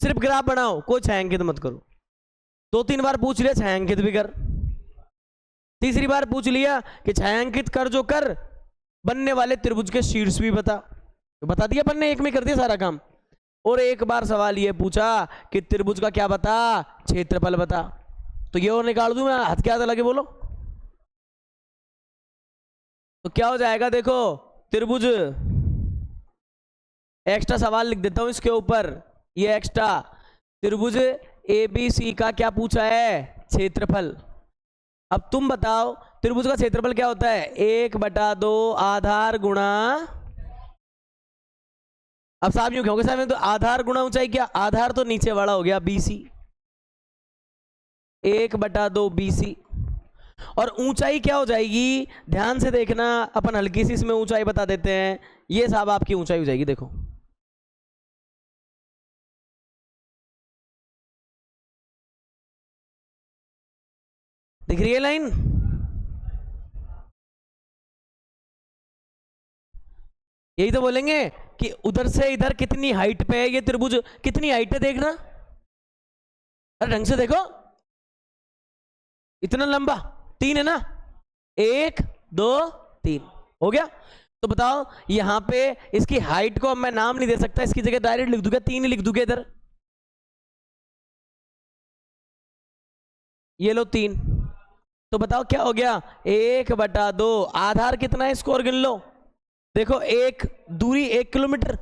सिर्फ ग्राफ बनाओ, कोई छायांकित मत करो। 2-3 बार पूछ लिया छायांकित भी कर। तीसरी बार पूछ लिया कि छायांकित कर जो कर, बनने वाले त्रिभुज के शीर्ष भी बता, तो बता दिया अपन ने, एक में कर दिया सारा काम। और एक बार सवाल ये पूछा कि त्रिभुज का क्या बता? क्षेत्रफल बता। तो ये और निकाल दूं मैं, हाथ क्या लगे बोलो, तो क्या हो जाएगा? देखो त्रिभुज, एक्स्ट्रा सवाल लिख देता हूं इसके ऊपर, ये एक्स्ट्रा त्रिभुज एबीसी का क्या पूछा है? क्षेत्रफल। अब तुम बताओ त्रिभुज का क्षेत्रफल क्या होता है? 1/2 आधार गुणा, अब साहब यूं कहोगे साहब तो आधार गुणा ऊंचाई, क्या आधार तो नीचे वाला हो गया BC, 1/2 BC। और ऊंचाई क्या हो जाएगी? ध्यान से देखना, अपन हल्की सी इसमें ऊंचाई बता देते हैं, ये साहब आपकी ऊंचाई हो जाएगी। देखो दिख रही है लाइन? यही तो बोलेंगे कि उधर से इधर कितनी हाइट पे है ये त्रिभुज, कितनी हाइट है देखना, अरे ढंग से देखो, इतना लंबा, 3 है ना, 1 2 3 हो गया। तो बताओ यहां पे इसकी हाइट को अब मैं नाम नहीं दे सकता, इसकी जगह डायरेक्ट लिख दूंगा, 3 लिख दूंगा इधर, ये लो 3। तो बताओ क्या हो गया? 1/2 आधार कितना है इसको और गिन लो। देखो एक दूरी 1 किलोमीटर,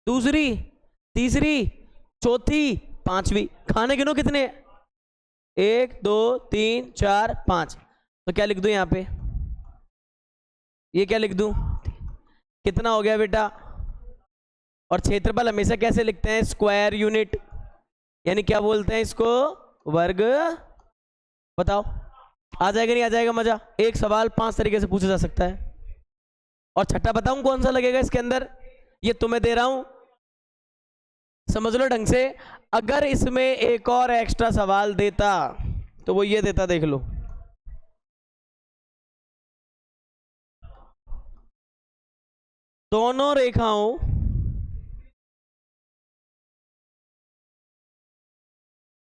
दूसरी, तीसरी, चौथी, पांचवी, खाने गिनो कितने? 1 2 3 4 5। तो क्या लिख दूं यहां पे? ये क्या लिख दूं? कितना हो गया बेटा? और क्षेत्रफल हमेशा कैसे लिखते हैं? स्क्वायर यूनिट, यानी क्या बोलते हैं इसको? वर्ग। बताओ आ जाएगा नहीं आ जाएगा मजा? एक सवाल 5 तरीके से पूछा जा सकता है। और छठा बताऊं कौन सा लगेगा इसके अंदर? ये तुम्हें दे रहा हूं, समझ लो ढंग से। अगर इसमें एक और एक्स्ट्रा सवाल देता तो वो ये देता, देख लो, दोनों रेखाओं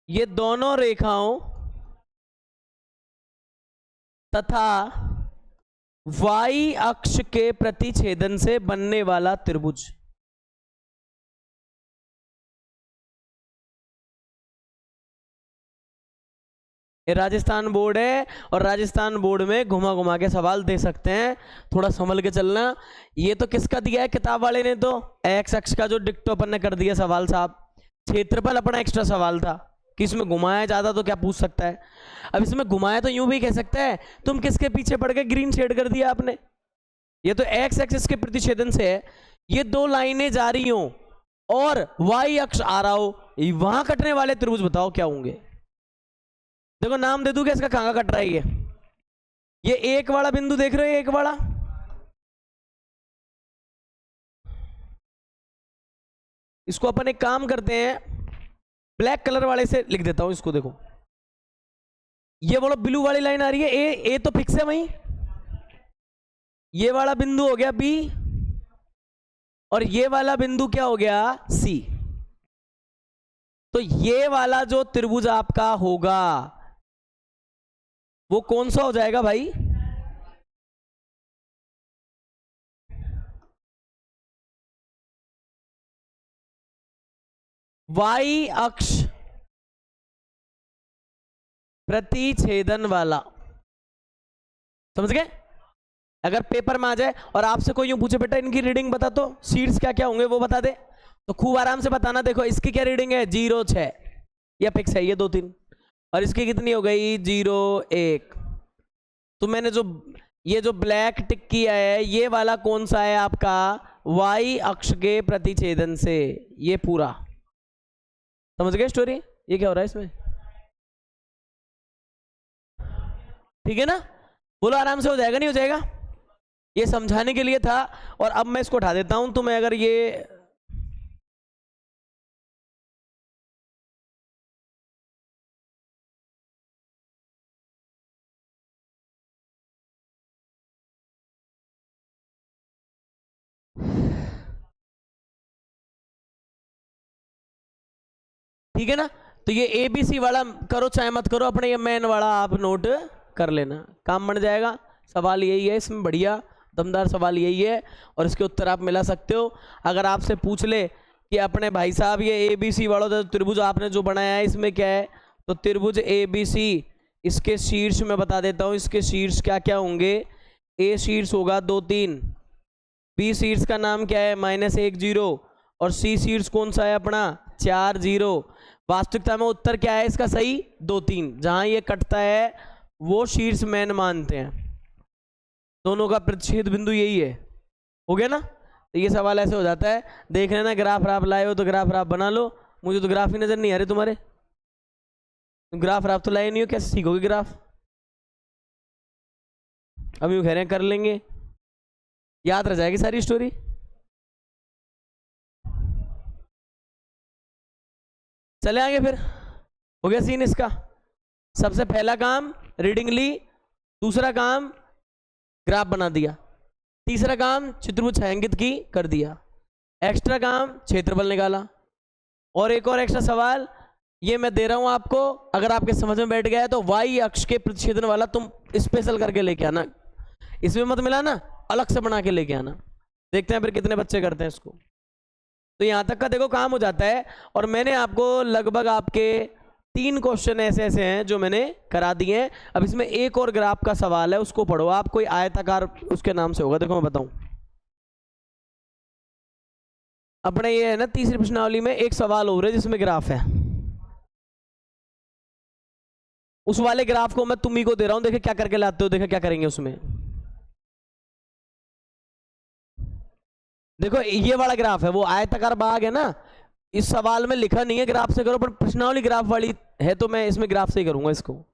ये दोनों रेखाओं तथा y अक्ष के प्रतिच्छेदन से बनने वाला त्रिभुज। ये राजस्थान बोर्ड है और राजस्थान बोर्ड में घुमा घुमा के सवाल दे सकते हैं, थोड़ा संभल के चलना। ये तो किसका दिया है किताब वाले ने? तो एक्स अक्ष का जो डिक्टो अपन ने कर दिया सवाल साहब। क्षेत्रफल अपना एक्स्ट्रा सवाल था कि इसमें घुमाया ज्यादा तो क्या पूछ सकता है। अब इसमें घुमाया तो यूं भी कह सकता है, तुम किसके पीछे पड़ गए? ग्रीन शेड कर दिया आपने। ये तो एक्स एक्सिस के प्रतिच्छेदन से है, ये 2 लाइनें जा रही हो और वाई अक्ष आ रहा हो, वहां कटने वाले त्रिभुज बताओ क्या होंगे? देखो नाम दे दूंगा इसका, कहां कट रहा है ये 1 वाला बिंदु देख रहे हो, 1 वाला, इसको अपन एक काम करते हैं, ब्लैक कलर वाले से लिख देता हूं इसको। देखो ये बोलो ब्लू वाली लाइन आ रही है, ए तो फिक्स है वहीं, ये वाला बिंदु हो गया बी और ये वाला बिंदु क्या हो गया? सी। तो ये वाला जो त्रिभुज आपका होगा वो कौन सा हो जाएगा भाई? y अक्ष प्रतिच्छेदन वाला। समझ गए? अगर पेपर में आ जाए और आपसे कोई यूं पूछे बेटा इनकी रीडिंग बता तो सीट्स क्या क्या होंगे वो बता दे, तो खूब आराम से बताना। देखो इसकी क्या रीडिंग है 0 6, या फिक्स है ये 2 3, और इसकी कितनी हो गई 0 1। तो मैंने जो ये जो ब्लैक टिक किया है ये वाला कौन सा है आपका y अक्ष के प्रतिच्छेदन से, ये पूरा। समझ गए स्टोरी? ये क्या हो रहा है इसमें? ठीक है ना? बोलो आराम से हो जाएगा नहीं हो जाएगा? ये समझाने के लिए था। और अब मैं इसको उठा देता हूं, तो मैं अगर ये ठीक है ना, तो ये ABC वाला करो चाहे मत करो, अपने ये मेन वाला आप नोट कर लेना, काम बन जाएगा। सवाल यही है इसमें, बढ़िया दमदार सवाल यही है, और इसके उत्तर आप मिला सकते हो। अगर आपसे पूछ ले कि अपने भाई साहब ये ABC वाला तो त्रिभुज आपने जो बनाया है इसमें क्या है, तो त्रिभुज ABC, इसके शीर्ष में बता देता हूँ, इसके शीर्ष क्या क्या होंगे। A शीर्ष होगा 2 3, B शीर्ष का नाम क्या है -1 0, और C शीर्ष कौन सा है अपना 4 0। वास्तविकता में उत्तर क्या है इसका सही 2 3, जहां ये कटता है वो शीर्ष मैन मानते हैं, दोनों का प्रतिच्छेद बिंदु यही है। हो गया ना? तो ये सवाल ऐसे हो जाता है। देख लेना, ग्राफ राफ लाए हो तो ग्राफ राफ बना लो। मुझे तो ग्राफ ही नजर नहीं आ रहे तुम्हारे, ग्राफ राफ तो लाए नहीं हो, कैसे सीखोगे ग्राफ? अभी वो कह रहे हैं कर लेंगे, याद रह जाएगी सारी स्टोरी। चले आगे फिर, हो गया सीन इसका। सबसे पहला काम रीडिंग ली, दूसरा काम ग्राफ बना दिया, तीसरा काम चित्रभुज छायांकित की कर दिया, एक्स्ट्रा काम क्षेत्रफल निकाला। और एक और एक्स्ट्रा सवाल ये मैं दे रहा हूं आपको, अगर आपके समझ में बैठ गया है तो y अक्ष के प्रतिच्छेदन वाला तुम स्पेशल करके लेके आना, इसमें मत मिला ना, अलग से बना के लेके आना। देखते हैं फिर कितने बच्चे करते हैं इसको। तो यहां तक का देखो काम हो जाता है। और मैंने आपको लगभग आपके 3 क्वेश्चन ऐसे ऐसे हैं जो मैंने करा दिए हैं। अब इसमें एक और ग्राफ का सवाल है, उसको पढ़ो आप, कोई आयताकार उसके नाम से होगा, देखो मैं बताऊं। अपने ये है ना तीसरी प्रश्नावली में एक सवाल हो रहा है जिसमें ग्राफ है, उस वाले ग्राफ को मैं तुम्ही को दे रहा हूं, देखे क्या करके लाते हो, देखे क्या करेंगे उसमें। देखो ये वाला ग्राफ है, वो आयताकार भाग है ना, इस सवाल में लिखा नहीं है ग्राफ से करो, पर प्रश्नावली ग्राफ वाली है, तो मैं इसमें ग्राफ से ही करूंगा इसको।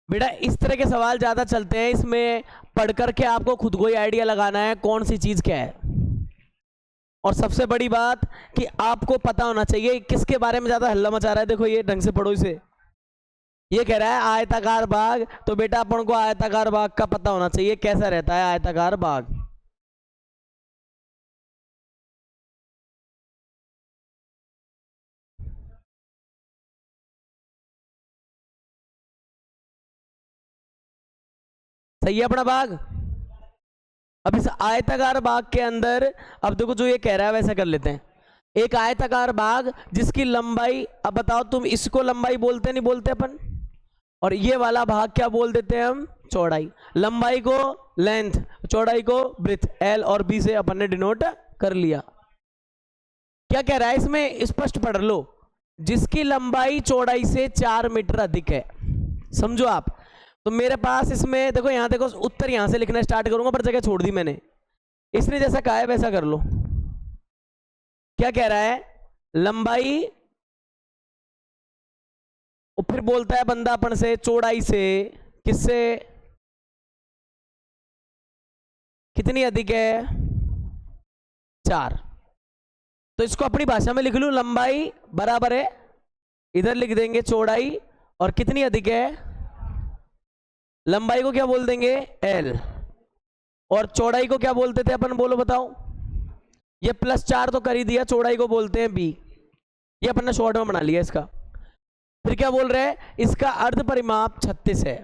बेटा इस तरह के सवाल ज्यादा चलते हैं, इसमें पढ़ करके आपको खुद को ही आइडिया लगाना है कौन सी चीज क्या है। और सबसे बड़ी बात कि आपको पता होना चाहिए किसके बारे में ज्यादा हल्ला मचा रहा है। देखो ये ढंग से पढ़ो इसे, ये कह रहा है आयताकार भाग, तो बेटा अपन को आयताकार भाग का पता होना चाहिए कैसा रहता है आयताकार भाग। सही है अपना भाग। अब इस आयताकार भाग के अंदर, अब देखो जो ये कह रहा है वैसा कर लेते हैं। एक आयताकार भाग जिसकी लंबाई, अब बताओ तुम इसको लंबाई बोलते नहीं बोलते अपन, और ये वाला भाग क्या बोल देते हैं हम चौड़ाई। लंबाई को लेंथ, चौड़ाई को ब्रेथ, एल और बी से अपन ने डिनोट कर लिया। क्या कह रहा है इसमें स्पष्ट पढ़ लो, जिसकी लंबाई चौड़ाई से 4 मीटर अधिक है। समझो आप, तो मेरे पास इसमें देखो, यहां देखो उत्तर यहां से लिखना स्टार्ट करूंगा, पर जगह छोड़ दी मैंने, इसने जैसा कहा है वैसा कर लो। क्या कह रहा है लंबाई, और फिर बोलता है बंदा अपन से चौड़ाई से, किससे कितनी अधिक है 4। तो इसको अपनी भाषा में लिख लूं, लंबाई बराबर है, इधर लिख देंगे चौड़ाई, और कितनी अधिक है, लंबाई को क्या बोल देंगे L, और चौड़ाई को क्या बोलते थे अपन, बोलो बताओ। ये +4 तो कर ही दिया, चौड़ाई को बोलते हैं बी, ये अपन ने शॉर्ट में बना लिया इसका। फिर क्या बोल रहे हैं, इसका अर्ध परिमाप 36 है।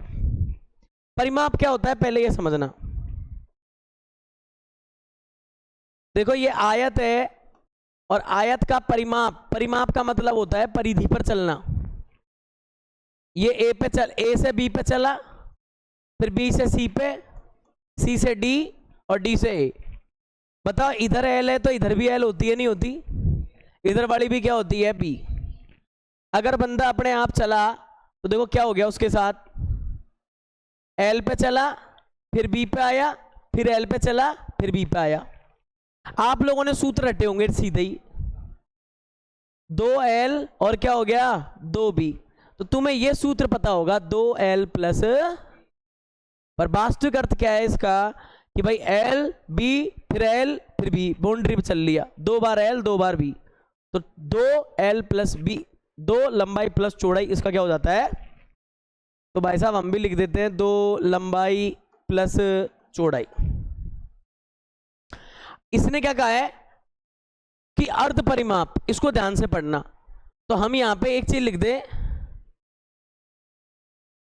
परिमाप क्या होता है पहले ये समझना। देखो ये आयत है और आयत का परिमाप, परिमाप का मतलब होता है परिधि पर चलना। ये ए से बी पे चला, फिर बी से सी पे, सी से डी और डी से ए। बताओ इधर एल है तो इधर भी एल होती है नहीं होती, इधर वाली भी क्या होती है बी। अगर बंदा अपने आप चला तो देखो क्या हो गया उसके साथ, एल पे चला फिर बी पे आया, फिर एल पे चला फिर बी पे आया। आप लोगों ने सूत्र रटे होंगे सीधे ही, 2l और क्या हो गया 2b। तो तुम्हें यह सूत्र पता होगा 2l प्लस, पर वास्तविक अर्थ क्या है इसका कि भाई l b फिर l फिर b, बाउंड्री पे चल लिया, 2 बार l 2 बार b, तो 2l प्लस b, 2 लंबाई प्लस चौड़ाई, इसका क्या हो जाता है। तो भाई साहब हम भी लिख देते हैं 2 लंबाई प्लस चौड़ाई। इसने क्या कहा है कि अर्ध परिमाप, इसको ध्यान से पढ़ना। तो हम यहां पे एक चीज लिख दें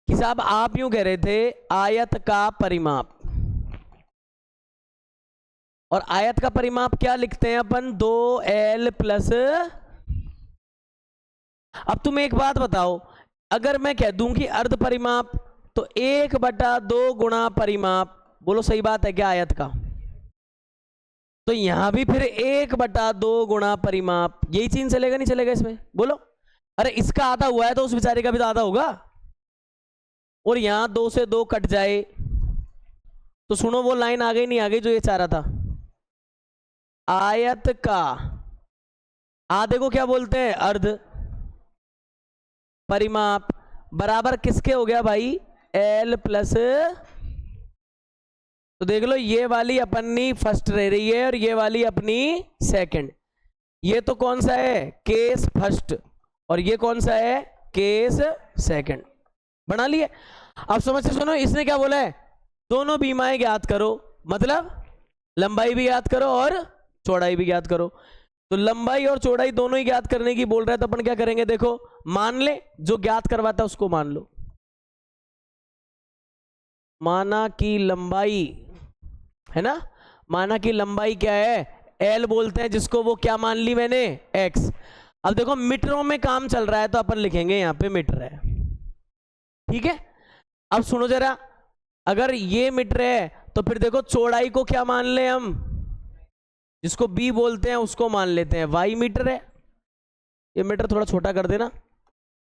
कि साहब आप यूं कह रहे थे आयत का परिमाप, और आयत का परिमाप क्या लिखते हैं अपन 2l प्लस। अब तुम एक बात बताओ, अगर मैं कह दूं कि अर्ध परिमाप तो 1/2 गुणा परिमाप, बोलो सही बात है क्या आयत का। तो यहां भी फिर 1/2 गुणा परिमाप, यही चीज चलेगा नहीं चलेगा इसमें, बोलो। अरे इसका आधा हुआ है तो उस बेचारे का भी तो आधा होगा, और यहां 2 से 2 कट जाए तो सुनो वो लाइन आ गई नहीं आ गई जो ये चाह रहा था। आयत का आधे को क्या बोलते हैं अर्ध परिमाप, बराबर किसके हो गया भाई l प्लस। तो देख लो ये वाली अपनी फर्स्ट रह रही है और ये वाली अपनी सेकंड। ये तो कौन सा है केस फर्स्ट और ये कौन सा है केस सेकंड, बना लिए। अब समझ से सुनो, इसने क्या बोला है दोनों बीमाएं ज्ञात करो, मतलब लंबाई भी ज्ञात करो और चौड़ाई भी ज्ञात करो। तो लंबाई और चौड़ाई दोनों ही ज्ञात करने की बोल रहा है, तो अपन क्या करेंगे देखो, मान ले जो ज्ञात करवाता है उसको मान लो। माना की लंबाई है ना, माना की लंबाई क्या है l बोलते हैं जिसको, वो क्या मान ली मैंने x। अब देखो मीटरों में काम चल रहा है तो अपन लिखेंगे यहां पे मीटर है, ठीक है। अब सुनो जरा, अगर ये मीटर है तो फिर देखो चौड़ाई को क्या मान ले हम, जिसको b बोलते हैं उसको मान लेते हैं y मीटर है। ये मीटर थोड़ा छोटा कर देना,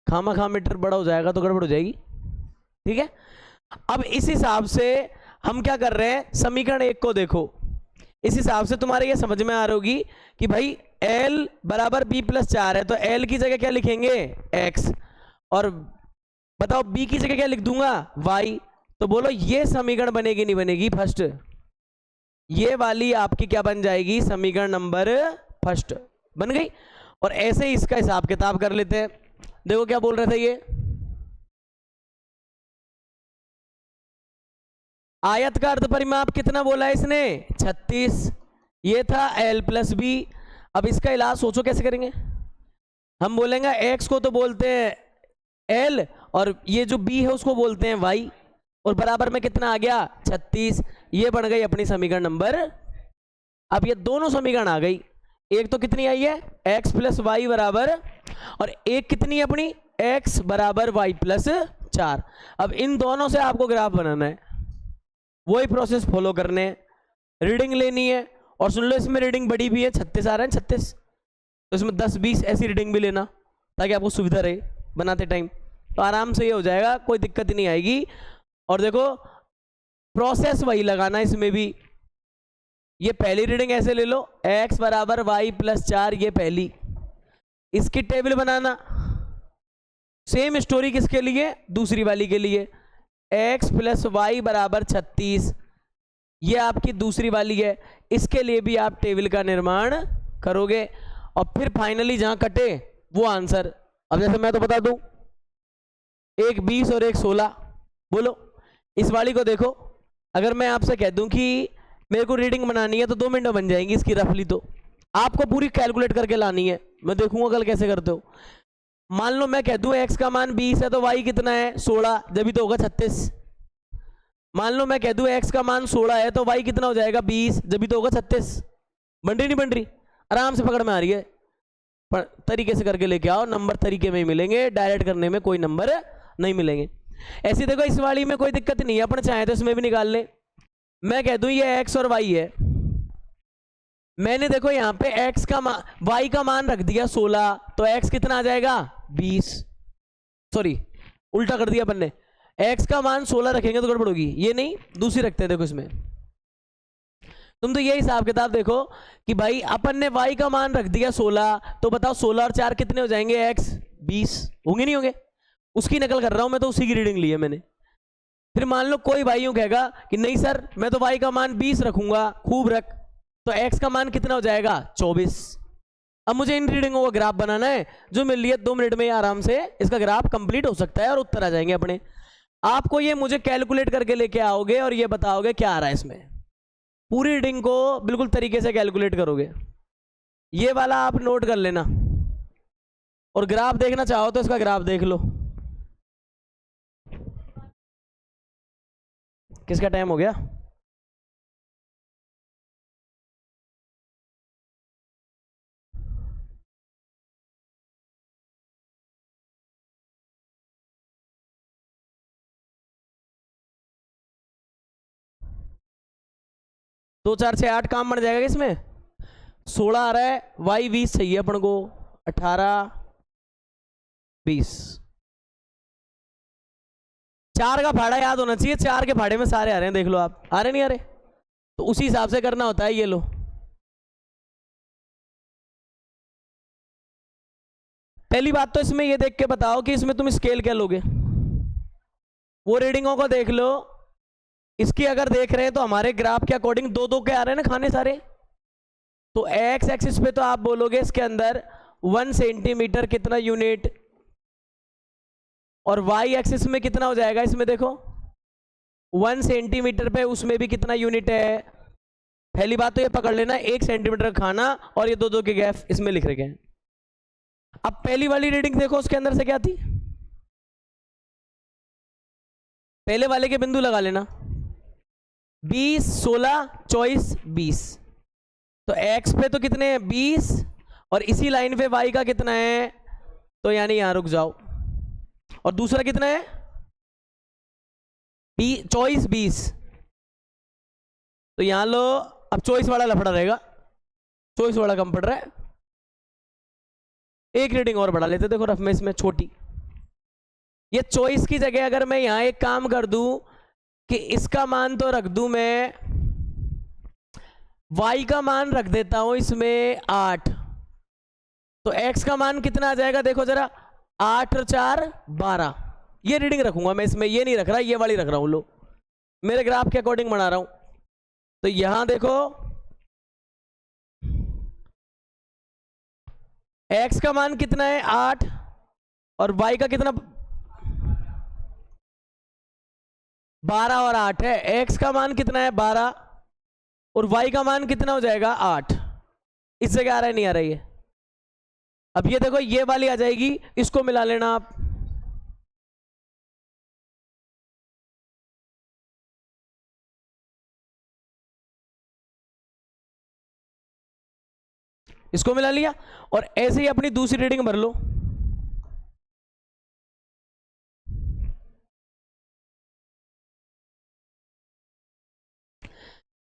खामा खा मीटर बड़ा हो जाएगा तो गड़बड़ हो जाएगी, ठीक है। अब इस हिसाब से हम क्या कर रहे हैं, समीकरण 1 को देखो, इस हिसाब से तुम्हारे ये समझ में आ रही होगी कि भाई l बराबर b प्लस 4 है, तो l की जगह क्या लिखेंगे x, और बताओ b की जगह क्या लिख दूंगा y। तो बोलो ये समीकरण बनेगी नहीं बनेगी फर्स्ट, ये वाली आपकी क्या बन जाएगी समीकरण नंबर फर्स्ट बन गई। और ऐसे ही इसका हिसाब किताब कर लेते हैं। देखो क्या बोल रहे थे ये, आयत का अर्ध परिमाप कितना बोला है इसने 36, ये था l प्लस बी। अब इसका इलाज सोचो कैसे करेंगे, हम बोलेंगे x को तो बोलते हैं l और ये जो b है उसको बोलते हैं y, और बराबर में कितना आ गया 36, ये बन गई अपनी समीकरण नंबर। अब ये दोनों समीकरण आ गई, एक तो कितनी आई है x प्लस वाई बराबर, और एक कितनी है अपनी x बराबर y प्लस 4। अब इन दोनों से आपको ग्राफ बनाना है, वही प्रोसेस फॉलो करने हैं, रीडिंग लेनी है। और सुन लो इसमें रीडिंग बड़ी भी है, 36 आ रहा है 36, तो इसमें 10-20 ऐसी रीडिंग भी लेना ताकि आपको सुविधा रहे बनाते टाइम, तो आराम से ये हो जाएगा, कोई दिक्कत ही नहीं आएगी। और देखो प्रोसेस वही लगाना इसमें भी, ये पहली रीडिंग ऐसे ले लो x बराबर y प्लस 4, ये पहली, इसकी टेबल बनाना। सेम स्टोरी किसके लिए दूसरी वाली के लिए, x प्लस वाई बराबर 36, ये आपकी दूसरी वाली है, इसके लिए भी आप टेबल का निर्माण करोगे, और फिर फाइनली जहां कटे वो आंसर। अब जैसे मैं तो बता दूं, एक 20 और एक 16, बोलो इस वाली को देखो, अगर मैं आपसे कह दूं कि मेरे को रीडिंग बनानी है तो 2 मिनट में बन जाएंगी इसकी रफली, तो आपको पूरी कैलकुलेट करके लानी है, मैं देखूंगा कल कैसे करते हो। मान लो मैं कह दूं x का मान 20 है तो y कितना है 16, जब भी तो होगा 36। मान लो मैं कह दूं x का मान 16 है तो y कितना हो जाएगा 20, जब भी तो होगा 36। बन रही नहीं बन रही? आराम से पकड़ में आ रही है। पर तरीके से करके लेके आओ, नंबर तरीके में ही मिलेंगे, डायरेक्ट करने में कोई नंबर नहीं मिलेंगे। ऐसी देखो इस वाली में कोई दिक्कत नहीं है, अपन चाहे तो इसमें भी निकाल ले। मैं कह दूं ये x और y है, मैंने देखो यहाँ पे x का मान y का मान रख दिया 16, तो x कितना आ जाएगा 20। सॉरी उल्टा कर दिया अपन ने, x का मान 16 रखेंगे तो गड़बड़ होगी, ये नहीं दूसरी रखते हैं। देखो इसमें तुम तो ये हिसाब किताब देखो कि भाई अपन ने y का मान रख दिया 16, तो बताओ 16 और 4 कितने हो जाएंगे x 20 होंगे नहीं होंगे? उसकी नकल कर रहा हूं मैं, तो उसी की रीडिंग ली है मैंने। फिर मान लो कोई भाई यूं कहेगा कि नहीं सर मैं तो y का मान 20 रखूंगा, खूब रख, तो x का मान कितना हो जाएगा 24। अब मुझे इन रीडिंगों का ग्राफ बनाना है, जो मिल लिया 2 मिनट में आराम से इसका ग्राफ कंप्लीट हो सकता है और उत्तर आ जाएंगे अपने। आपको ये मुझे कैलकुलेट करके लेके आओगे और ये बताओगे क्या आ रहा है इसमें, पूरी रीडिंग को बिल्कुल तरीके से कैलकुलेट करोगे। ये वाला आप नोट कर लेना, और ग्राफ देखना चाहो तो इसका ग्राफ देख लो। किसका टाइम हो गया? दो 4 से 8 काम बन जाएगा इसमें। 16 आ रहा है, y 20 चाहिए अपन को, 18 20। 4 का फाड़ा याद होना चाहिए, 4 के फाड़े में सारे आ रहे हैं, देख लो आप आ रहे नहीं आ रहे, तो उसी हिसाब से करना होता है। ये लो पहली बात तो इसमें ये देख के बताओ कि इसमें तुम स्केल क्या लोगे। वो रीडिंगों को देख लो, इसकी अगर देख रहे हैं तो हमारे ग्राफ के अकॉर्डिंग 2-2 के आ रहे हैं ना खाने सारे, तो एक्स एक्सिस पे तो आप बोलोगे इसके अंदर 1 सेंटीमीटर कितना यूनिट, और वाई एक्सिस में कितना हो जाएगा इसमें देखो 1 सेंटीमीटर पे उसमें भी कितना यूनिट है। पहली बात तो ये पकड़ लेना 1 सेंटीमीटर का खाना, और ये 2-2 के गैप इसमें लिख रखे हैं। अब पहली वाली रीडिंग देखो उसके अंदर से क्या थी, पहले वाले के बिंदु लगा लेना 20 16 24 20, तो x पे तो कितने हैं 20, और इसी लाइन पे y का कितना है, तो यानी यहां रुक जाओ, और दूसरा कितना है 24 20, तो यहां लो। अब 24 वाला लफड़ा रहेगा, 24 वाला कम पड़ रहा है, एक रीडिंग और बढ़ा लेते देखो रफ में इसमें छोटी। ये 24 की जगह अगर मैं यहां एक काम कर दूं कि इसका मान तो रख दूं मैं, y का मान रख देता हूं इसमें 8, तो x का मान कितना आ जाएगा देखो जरा 8 और 4 12। ये रीडिंग रखूंगा मैं इसमें, ये नहीं रख रहा, ये वाली रख रहा हूं, लो मेरे ग्राफ के अकॉर्डिंग बना रहा हूं। तो यहां देखो x का मान कितना है 8, और y का कितना 12 और 8 है, x का मान कितना है 12, और y का मान कितना हो जाएगा 8। इस जगह आ रहा है नहीं आ रहा है ये। अब ये देखो ये वाली आ जाएगी, इसको मिला लेना आप, इसको मिला लिया, और ऐसे ही अपनी दूसरी रीडिंग भर लो।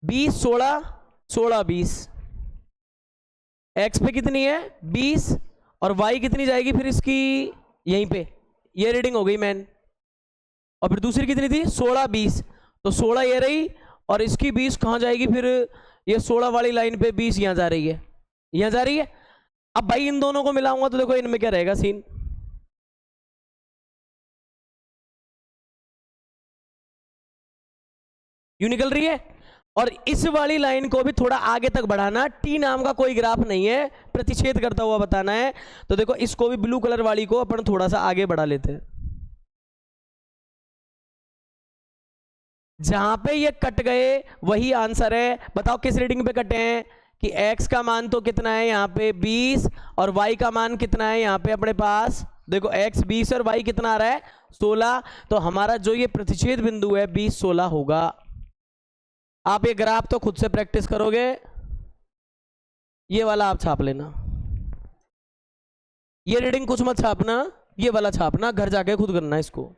बीस 16 16 20, एक्स पे कितनी है 20, और वाई कितनी जाएगी फिर इसकी यहीं पे, ये रीडिंग हो गई मैन। और फिर दूसरी कितनी थी 16 20, तो 16 ये रही, और इसकी 20 कहाँ जाएगी फिर, ये 16 वाली लाइन पे 20 यहाँ जा रही है, यहाँ जा रही है। अब भाई इन दोनों को मिलाऊंगा तो देखो इनमें क्या रहेगा सीन, यूं निकल रही है। और इस वाली लाइन को भी थोड़ा आगे तक बढ़ाना, टी नाम का कोई ग्राफ नहीं है, प्रतिच्छेद करता हुआ बताना है। तो देखो इसको भी ब्लू कलर वाली को अपन थोड़ा सा आगे बढ़ा लेते हैं, जहां पे ये कट गए वही आंसर है। बताओ किस रीडिंग पे कटे हैं, कि x का मान तो कितना है यहाँ पे 20 और y का मान कितना है यहाँ पे अपने पास, देखो x 20 और y कितना आ रहा है 16। तो हमारा जो ये प्रतिच्छेद बिंदु है 20 16 होगा। आप ये ग्राफ तो खुद से प्रैक्टिस करोगे, ये वाला आप छाप लेना, ये रीडिंग कुछ मत छापना, ये वाला छापना, घर जाके खुद करना इसको।